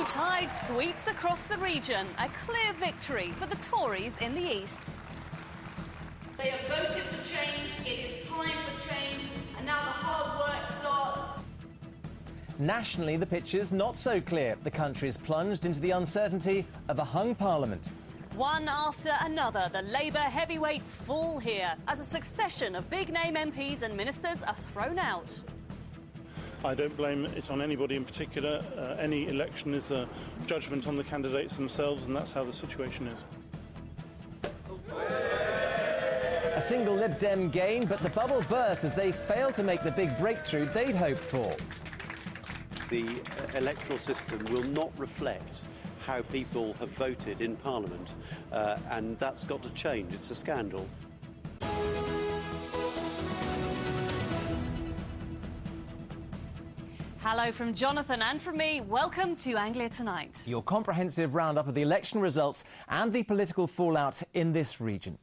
tide sweeps across the region. A clear victory for the Tories in the east. They have voted for change, it is time for change, and now the hard work starts. Nationally, the picture's not so clear. The country's plunged into the uncertainty of a hung parliament. One after another, the Labour heavyweights fall here as a succession of big-name MPs and ministers are thrown out. I don't blame it on anybody in particular. Any election is a judgment on the candidates themselves, and that's how the situation is. A single Lib Dem gain, but the bubble burst as they failed to make the big breakthrough they'd hoped for. The electoral system will not reflect how people have voted in Parliament, and that's got to change. It's a scandal. Hello from Jonathan and from me. Welcome to Anglia Tonight. Your comprehensive roundup of the election results and the political fallout in this region.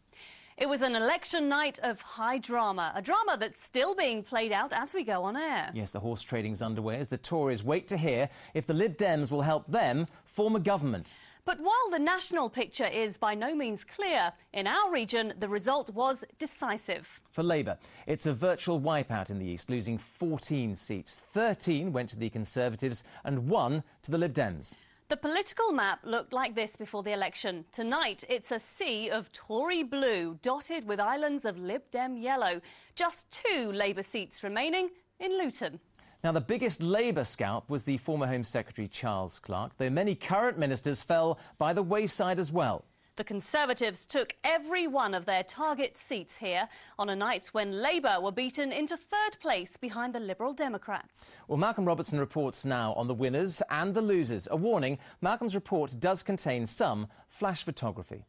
It was an election night of high drama, a drama that's still being played out as we go on air. Yes, the horse trading's underway as the Tories wait to hear if the Lib Dems will help them form a government. But while the national picture is by no means clear, in our region the result was decisive. For Labour, it's a virtual wipeout in the east, losing 14 seats. 13 went to the Conservatives and 1 to the Lib Dems. The political map looked like this before the election. Tonight, it's a sea of Tory blue, dotted with islands of Lib Dem yellow. Just 2 Labour seats remaining in Luton. Now, the biggest Labour scalp was the former Home Secretary Charles Clarke, though many current ministers fell by the wayside as well. The Conservatives took every one of their target seats here on a night when Labour were beaten into 3rd place behind the Liberal Democrats. Well, Malcolm Robertson reports now on the winners and the losers. A warning, Malcolm's report does contain some flash photography.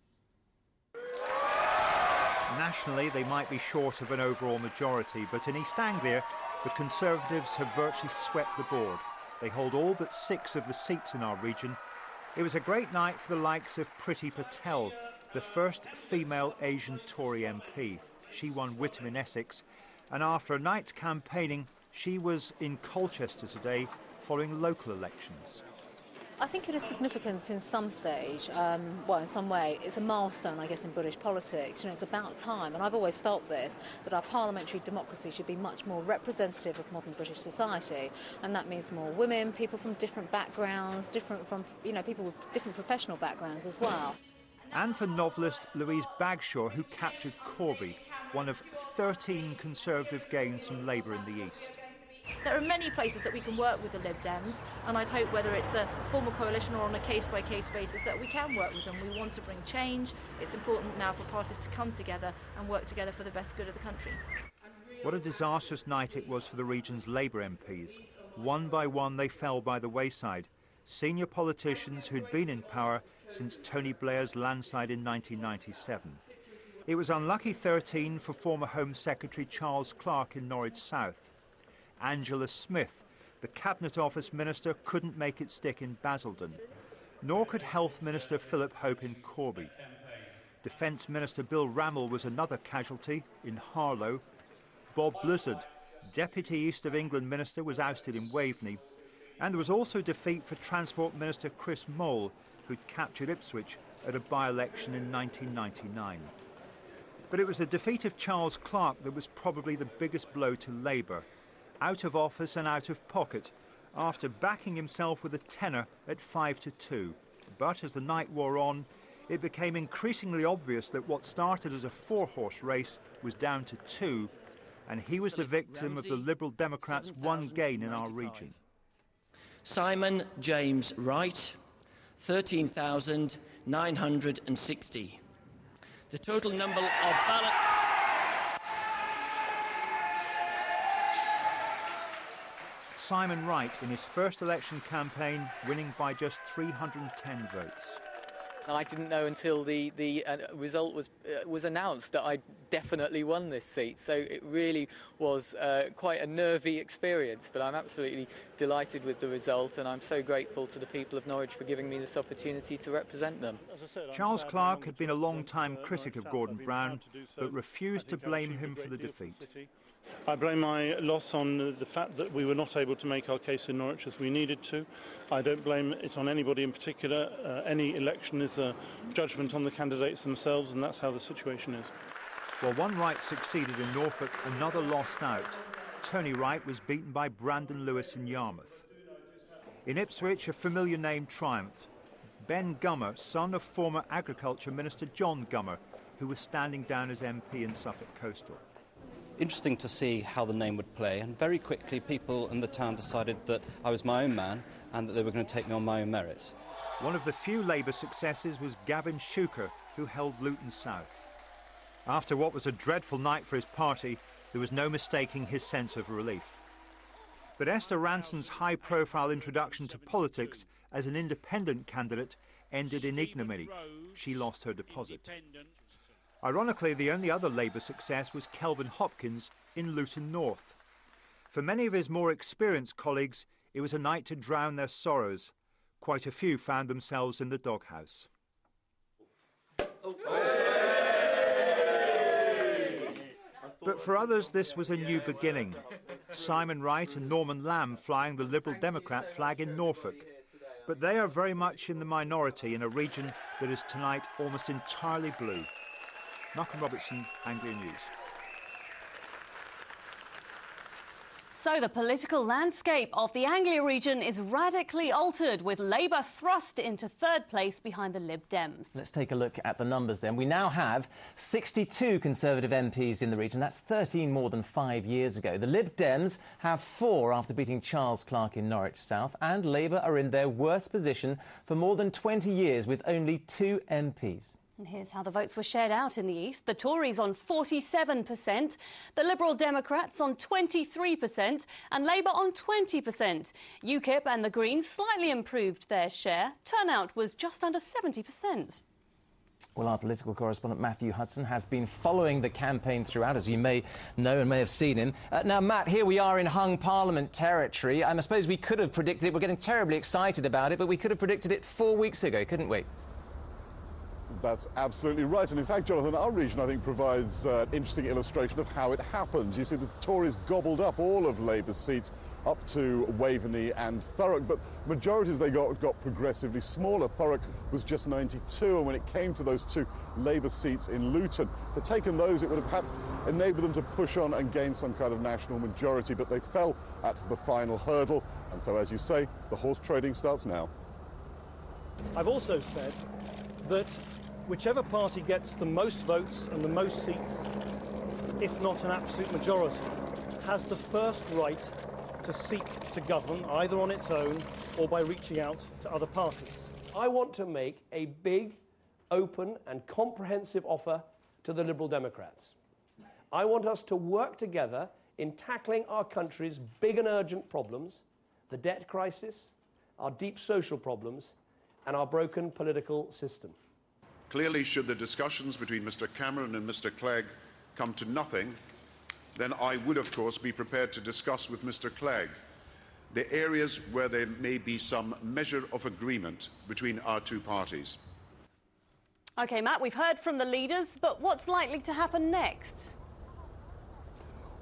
Nationally, they might be short of an overall majority, but in East Anglia, the Conservatives have virtually swept the board. They hold all but 6 of the seats in our region. It was a great night for the likes of Priti Patel, the first female Asian Tory MP. She won Witham in Essex, and after a night's campaigning, she was in Colchester today following local elections. I think it is significant in some stage, in some way. It's a milestone, I guess, in British politics. You know, it's about time, and I've always felt this, that our parliamentary democracy should be much more representative of modern British society, and that means more women, people from different backgrounds, people with different professional backgrounds as well. And for novelist Louise Bagshaw, who captured Corby, one of 13 Conservative gains from Labour in the East. There are many places that we can work with the Lib Dems, and I'd hope whether it's a formal coalition or on a case-by-case basis that we can work with them. We want to bring change. It's important now for parties to come together and work together for the best good of the country. What a disastrous night it was for the region's Labour MPs. One by one they fell by the wayside. Senior politicians who'd been in power since Tony Blair's landslide in 1997. It was unlucky 13 for former Home Secretary Charles Clarke in Norwich South. Angela Smith, the Cabinet Office Minister, couldn't make it stick in Basildon, nor could Health Minister Philip Hope in Corby. Defence Minister Bill Rammell was another casualty in Harlow. Bob Blizzard, Deputy East of England Minister, was ousted in Waveney. And there was also defeat for Transport Minister Chris Mole, who'd captured Ipswich at a by-election in 1999. But it was the defeat of Charles Clarke that was probably the biggest blow to Labour. Out of office and out of pocket, after backing himself with a tenner at 5-2. But as the night wore on, it became increasingly obvious that what started as a 4-horse race was down to 2, and he was the victim of the Liberal Democrats' one gain in our region. Simon James Wright, 13,960. The total number of ballots... Simon Wright, in his first election campaign, winning by just 310 votes. I didn't know until the result was announced that I definitely won this seat. So it really was quite a nervy experience. But I'm absolutely delighted with the result, and I'm so grateful to the people of Norwich for giving me this opportunity to represent them. Charles Clarke had been a long-time critic of Gordon Brown, but refused to blame him for the defeat. I blame my loss on the fact that we were not able to make our case in Norwich as we needed to. I don't blame it on anybody in particular. Any election is a judgment on the candidates themselves, and that's how the situation is. While one right succeeded in Norfolk, another lost out. Tony Wright was beaten by Brandon Lewis in Yarmouth. In Ipswich, a familiar name triumphed. Ben Gummer, son of former Agriculture Minister John Gummer, who was standing down as MP in Suffolk Coastal. Interesting to see how the name would play, and very quickly people in the town decided that I was my own man and that they were going to take me on my own merits. One of the few Labour successes was Gavin Shuker, who held Luton South. After what was a dreadful night for his party, there was no mistaking his sense of relief. But Esther Ranson's high-profile introduction to politics as an independent candidate ended in ignominy. She lost her deposit. Ironically, the only other Labour success was Kelvin Hopkins in Luton North. For many of his more experienced colleagues, it was a night to drown their sorrows. Quite a few found themselves in the doghouse. But for others, this was a new beginning. Simon Wright and Norman Lamb flying the Liberal Democrat flag in Norfolk. But they are very much in the minority in a region that is tonight almost entirely blue. Malcolm Robertson, Anglia News. So the political landscape of the Anglia region is radically altered, with Labour thrust into third place behind the Lib Dems. Let's take a look at the numbers then. We now have 62 Conservative MPs in the region. That's 13 more than 5 years ago. The Lib Dems have 4 after beating Charles Clarke in Norwich South, and Labour are in their worst position for more than 20 years with only 2 MPs. And here's how the votes were shared out in the East. The Tories on 47%, the Liberal Democrats on 23% and Labour on 20%. UKIP and the Greens slightly improved their share. Turnout was just under 70%. Well, our political correspondent Matthew Hudson has been following the campaign throughout, as you may know and may have seen him. Now, Matt, here we are in hung Parliament territory, and I suppose we could have predicted it. We're getting terribly excited about it, but we could have predicted it 4 weeks ago, couldn't we? That's absolutely right. And in fact, Jonathan, our region, I think, provides an interesting illustration of how it happened. You see, the Tories gobbled up all of Labour's seats up to Waveney and Thurrock, but majorities they got progressively smaller. Thurrock was just 92, and when it came to those 2 Labour seats in Luton, if they'd taken those, it would have perhaps enabled them to push on and gain some kind of national majority, but they fell at the final hurdle. And so, as you say, the horse trading starts now. I've also said that whichever party gets the most votes and the most seats, if not an absolute majority, has the first right to seek to govern, either on its own or by reaching out to other parties. I want to make a big, open and comprehensive offer to the Liberal Democrats. I want us to work together in tackling our country's big and urgent problems, the debt crisis, our deep social problems, and our broken political system. Clearly, should the discussions between Mr Cameron and Mr Clegg come to nothing, then I would, of course, be prepared to discuss with Mr Clegg the areas where there may be some measure of agreement between our 2 parties. OK, Matt, we've heard from the leaders, but what's likely to happen next?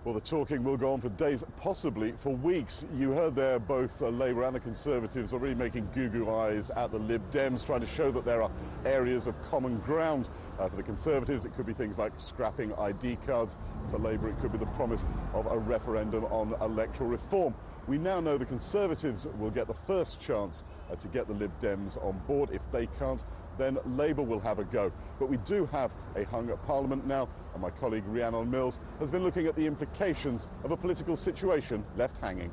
Well, the talking will go on for days, possibly for weeks. You heard there both Labour and the Conservatives already making goo-goo eyes at the Lib Dems, trying to show that there are areas of common ground. For the Conservatives, it could be things like scrapping ID cards. For Labour, it could be the promise of a referendum on electoral reform. We now know the Conservatives will get the first chance to get the Lib Dems on board. If they can't, then Labour will have a go. But we do have a hung Parliament now, and my colleague Rhiannon Mills has been looking at the implications of a political situation left hanging.